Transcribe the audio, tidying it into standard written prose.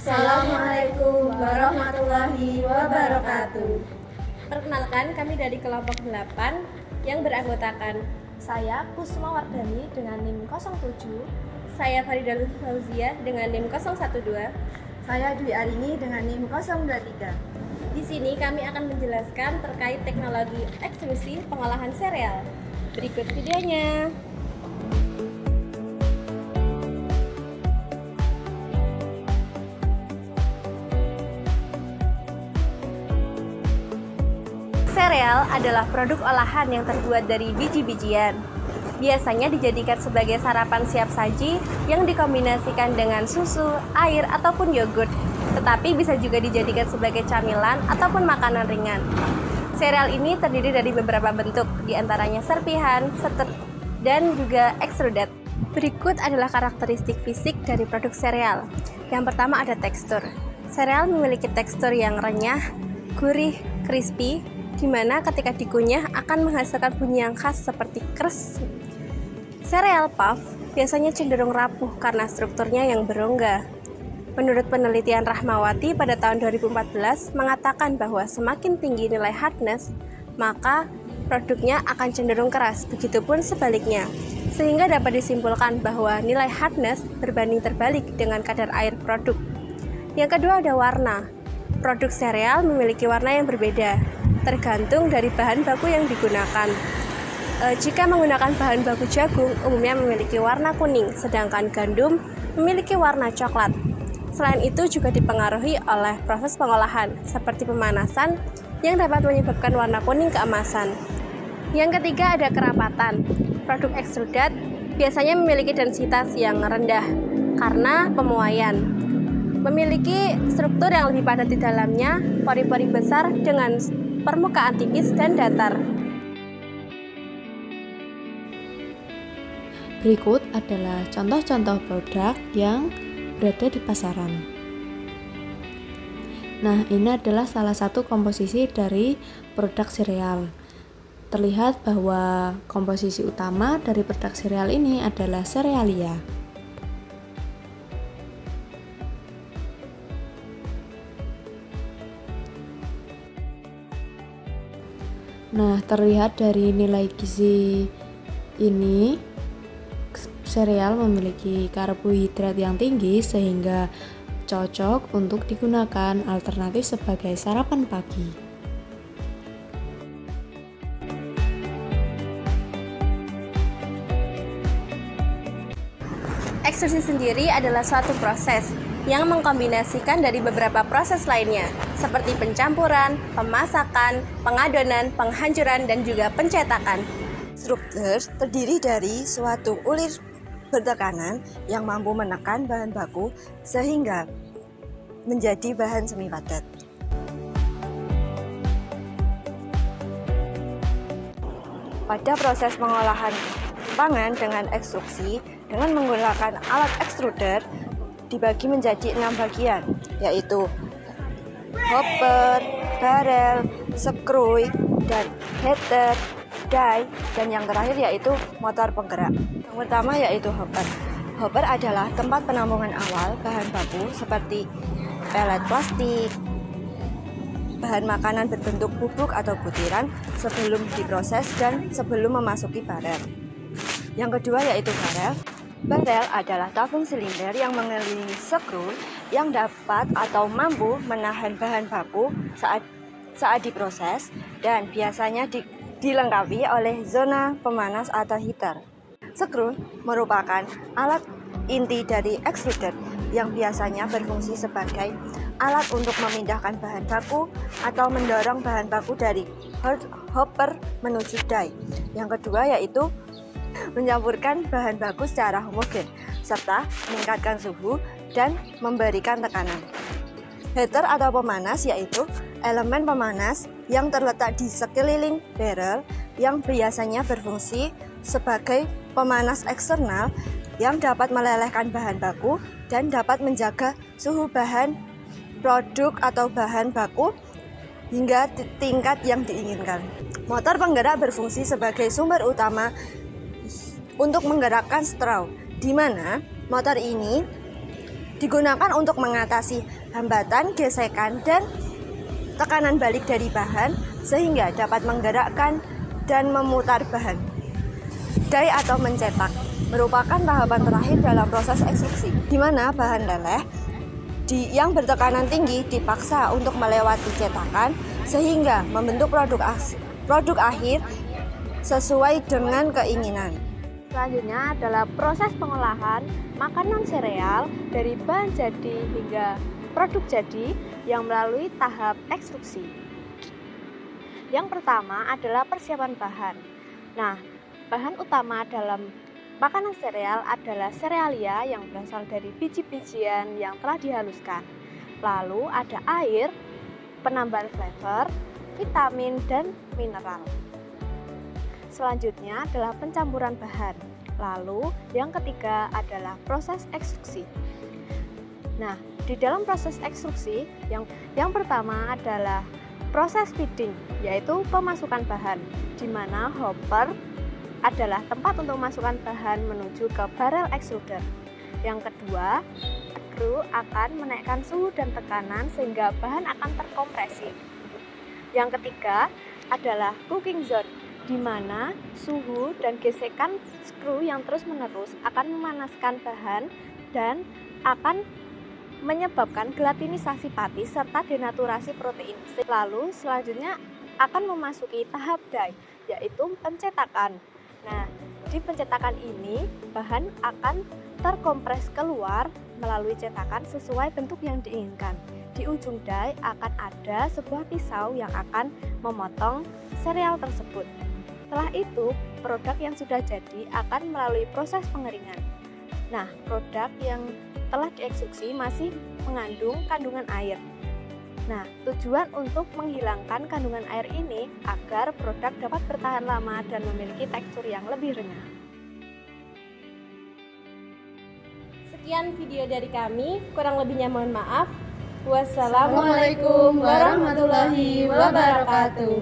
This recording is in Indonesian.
Assalamualaikum warahmatullahi wabarakatuh. Perkenalkan, kami dari kelompok 8 yang beranggotakan Saya Kusma Wardani dengan NIM 07. saya Faridatul Fauzia dengan NIM 012. Saya Dwi Arini dengan NIM 023. Di sini kami akan menjelaskan terkait teknologi ekstrusi pengolahan sereal. Berikut videonya. Sereal adalah produk olahan yang terbuat dari biji-bijian. Biasanya dijadikan sebagai sarapan siap saji yang dikombinasikan dengan susu, air, ataupun yogurt. Tetapi bisa juga dijadikan sebagai camilan ataupun makanan ringan. Sereal ini terdiri dari beberapa bentuk, diantaranya serpihan, dan juga extruded. Berikut adalah karakteristik fisik dari produk sereal. Yang pertama ada tekstur. Sereal memiliki tekstur yang renyah, gurih, crispy, di mana ketika dikunyah akan menghasilkan bunyi yang khas seperti kres. Sereal puff biasanya cenderung rapuh karena strukturnya yang berongga. Menurut penelitian Rahmawati pada tahun 2014 mengatakan bahwa semakin tinggi nilai hardness, maka produknya akan cenderung keras, begitupun sebaliknya. Sehingga dapat disimpulkan bahwa nilai hardness berbanding terbalik dengan kadar air produk. Yang kedua ada warna. Produk sereal memiliki warna yang berbeda, tergantung dari bahan baku yang digunakan. Jika menggunakan bahan baku jagung, umumnya memiliki warna kuning, sedangkan gandum memiliki warna coklat. Selain itu juga dipengaruhi oleh proses pengolahan, seperti pemanasan yang dapat menyebabkan warna kuning keemasan. Yang ketiga ada kerapatan. Produk extruded biasanya memiliki densitas yang rendah karena pemuaian. Memiliki struktur yang lebih padat di dalamnya, pori-pori besar dengan permukaan tipis dan datar. Berikut adalah contoh-contoh produk yang berada di pasaran. Nah, ini adalah salah satu komposisi dari produk sereal. Terlihat bahwa komposisi utama dari produk sereal ini adalah serealia. Nah, terlihat dari nilai gizi ini, sereal memiliki karbohidrat yang tinggi sehingga cocok untuk digunakan alternatif sebagai sarapan pagi. Ekstrusi sendiri adalah suatu proses yang mengkombinasikan dari beberapa proses lainnya, seperti pencampuran, pemasakan, pengadonan, penghancuran, dan juga pencetakan. Struktur terdiri dari suatu ulir bertekanan yang mampu menekan bahan baku sehingga menjadi bahan semi padat. Pada proses pengolahan pangan dengan ekstruksi dengan menggunakan alat extruder dibagi menjadi 6 bagian, yaitu hopper, barrel, screw, dan heater, die, dan yang terakhir yaitu motor penggerak. Yang pertama yaitu hopper. Hopper adalah tempat penampungan awal bahan baku seperti pelet plastik, bahan makanan berbentuk bubuk atau butiran sebelum diproses dan sebelum memasuki barel. Yang kedua yaitu barel. Barel adalah tabung silinder yang mengelilingi skru yang dapat atau mampu menahan bahan baku saat diproses dan biasanya dilengkapi oleh zona pemanas atau heater. Skru merupakan alat inti dari extruder yang biasanya berfungsi sebagai alat untuk memindahkan bahan baku atau mendorong bahan baku dari hopper menuju die. Yang kedua yaitu mencampurkan bahan baku secara homogen serta meningkatkan suhu dan memberikan tekanan. Heater atau pemanas yaitu elemen pemanas yang terletak di sekeliling barrel yang biasanya berfungsi sebagai pemanas eksternal yang dapat melelehkan bahan baku dan dapat menjaga suhu bahan produk atau bahan baku hingga tingkat yang diinginkan. Motor penggerak berfungsi sebagai sumber utama untuk menggerakkan straw, di mana motor ini digunakan untuk mengatasi hambatan, gesekan, dan tekanan balik dari bahan sehingga dapat menggerakkan dan memutar bahan. Die atau mencetak merupakan tahapan terakhir dalam proses ekstruksi, di mana bahan leleh yang bertekanan tinggi dipaksa untuk melewati cetakan sehingga membentuk produk akhir sesuai dengan keinginan. Selanjutnya adalah proses pengolahan makanan sereal dari bahan jadi hingga produk jadi yang melalui tahap ekstruksi. Yang pertama adalah persiapan bahan. Nah, bahan utama dalam makanan sereal adalah serealia yang berasal dari biji-bijian yang telah dihaluskan. Lalu ada air, penambah flavor, vitamin, dan mineral. Selanjutnya adalah pencampuran bahan. Lalu yang ketiga adalah proses ekstruksi. Nah, di dalam proses ekstruksi yang pertama adalah proses feeding, yaitu pemasukan bahan, di mana hopper adalah tempat untuk memasukkan bahan menuju ke barrel extruder. Yang kedua, screw akan menaikkan suhu dan tekanan sehingga bahan akan terkompresi. Yang ketiga adalah cooking zone, di mana suhu dan gesekan screw yang terus-menerus akan memanaskan bahan dan akan menyebabkan gelatinisasi pati serta denaturasi protein. Lalu selanjutnya akan memasuki tahap die, yaitu pencetakan. Nah, di pencetakan ini bahan akan terkompres keluar melalui cetakan sesuai bentuk yang diinginkan. Di ujung die akan ada sebuah pisau yang akan memotong sereal tersebut. Setelah itu, produk yang sudah jadi akan melalui proses pengeringan. Nah, produk yang telah diekstruksi masih mengandung kandungan air. Nah, tujuan untuk menghilangkan kandungan air ini agar produk dapat bertahan lama dan memiliki tekstur yang lebih renyah. Sekian video dari kami, kurang lebihnya mohon maaf. Wassalamualaikum warahmatullahi wabarakatuh.